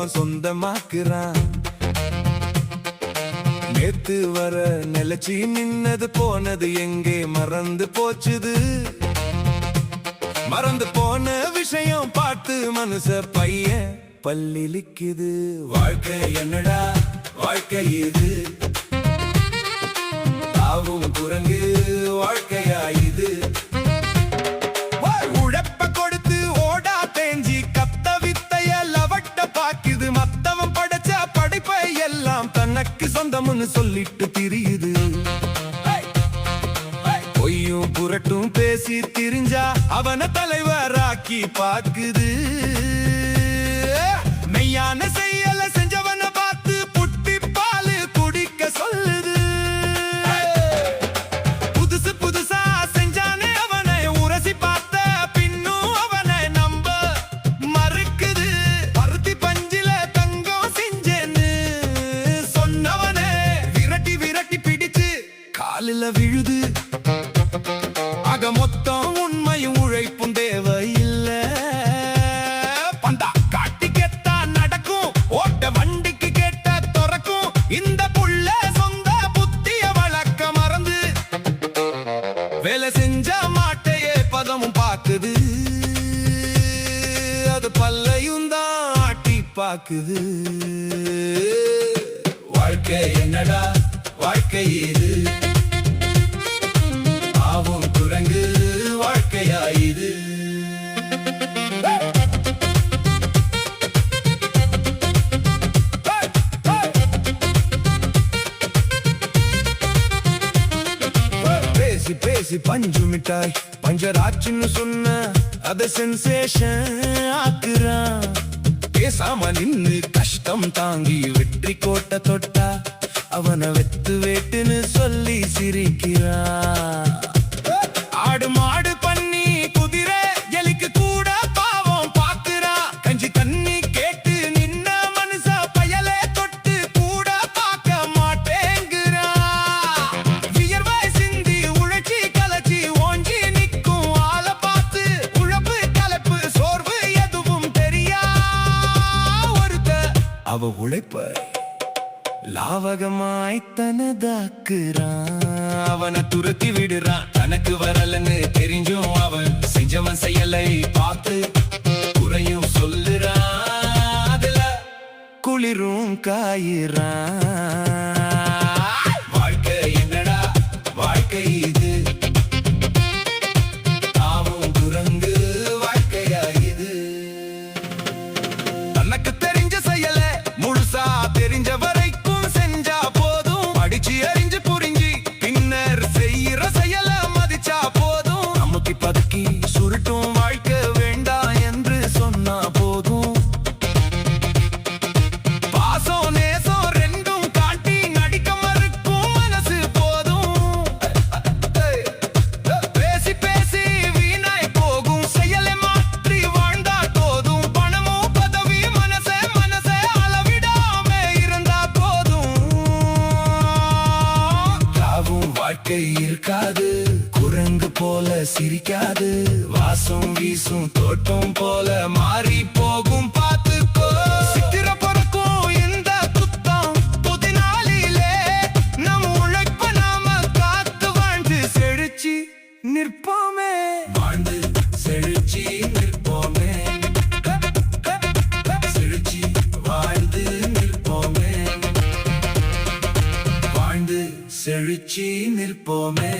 அவன் சொந்தமாக்குறான். நேத்து வர நிலச்சி நின்னது போனது எங்கே மறந்து போச்சுது. மறந்து போன விஷயம் பார்த்து மனுஷ பையன் பல்லிலிக்குது. வாழ்க்கை என்னடா வாழ்க்கை இது, தாவும் குரங்கு வாழ்க்கையா இது. உழைப்ப கொடுத்து ஓடா தேஞ்சி கத்த வித்தைய லவட்ட பாக்குது. மத்தவன் படைச்ச படைப்பை எல்லாம் தனக்கு சொந்தம்னு சொல்லிட்டு திரியுது. பொய்யும் புரட்டும் பேசி திரிஞ்சா அவன தலைவராக்கி பாக்குது. மெய்யான செய்யல செஞ்சவன பார்த்து புட்டி பாலு குடிக்க சொல்லுது. புதுசு புதுசா செஞ்சானே அவனை உரசி பார்த்த பின்னும் அவனை நம்ப மறுக்குது. பருத்தி பஞ்சில தங்கம் செஞ்சேன்னு சொன்னவனே விரட்டி விரட்டி பிடிச்சு காலில விழுது. ஆக மொத்தம் உண்மையும் உழைப்பும் தேவையில்ல. பந்தா காட்டி கேட்டா நடக்கும், ஓட்ட வண்டிக்கு கேட்ட துறக்கும். இந்த புள்ள சொந்த புத்திய வழக்க மறந்து வேலை செஞ்ச மாட்டையே பதமும் பாக்குது. அது பல்லையும் தான் ஆட்டி பாக்குது. வாழ்க்கை என்னடா வாழ்க்கை இது, தாவும் குரங்கு வாழ்க்கையா இது. பேசி பேசி பஞ்சு மிட்டாய் பஞ்சராச்சுன்னு சொன்ன அத சென்சேஷன் ஆக்குறான். பேசாம நின்னு கஷ்டம் தாங்கி வெற்றி கோட்டை தொட்டா அவனை வெத்து வேட்டுன்னு சொல்லி சிரிக்கிறான். ஆடு மாடு பண்ணி குதிரை எலிக்கு கூட பாவம் பாக்குறான். கஞ்சி தண்ணி கேட்டு நின்ன மனுஷ பயலே தொட்டு கூட பார்க்க மாட்டேங்கிறான். வியர்வாய் சிந்தி உழைச்சி கலச்சி ஓஞ்சி நிற்கும் ஆளை பார்த்து உழப்பு கலப்பு சோர்வு எதுவும் தெரியா ஒருத்த அவ உழைப்ப லாவகமாய் தனதாக்குறான். அவனை துரத்தி விடுறான். தனக்கு வரலன்னு தெரிஞ்சும் அவன் செஞ்சவன் செயலை பார்த்து குறையும் சொல்லுறான். அதுல குளிரும் காயிறான். வாழ்க்கை என்னடா வாழ்க்கை இது, தாவும் குரங்கு வாழ்க்கையா இது. தனக்கு தெரிஞ்ச செயலை முழுசா தெரிஞ்ச வரைக்கும் செஞ்சா போதும். அடிச்சு அறிஞ்சு புரிஞ்சு பின்னர் செய்யற செயல மதிச்சா போதும். நமக்கு பதுக்கி சுருட்டும் வாழ்க்கை வேண்டாம் என்று சொன்னா போதும். பாசம் நேசம் ரெண்டும் காட்டி நடிக்க மறுக்கும் மனசு போதும். பேசி பேசி வீணாய் போகும் செயலை மாற்றி வாழ்ந்தா போதும். பணமும் பதவி மனசே மனசே அளவிடாம இருந்தா போதும். தாவும் வாழ்க்கை இருக்காது, குரங்கு போல சிரிக்காது. வாசம் வீசும் தோட்டம் போல மாறி போகும் பார்த்துக்கோ. சித்திர பிறக்கும் இந்த குத்தம் புதினாலிலே நம் உழைப்ப நாம காத்து வாழ்ந்து செழிச்சு நிற்போமே. வாழ்ந்து செழிச்சு நிற்போமே. செழிச்சு வாழ்ந்து நிற்போமே. வாழ்ந்து செழிச்சு நிற்போமே.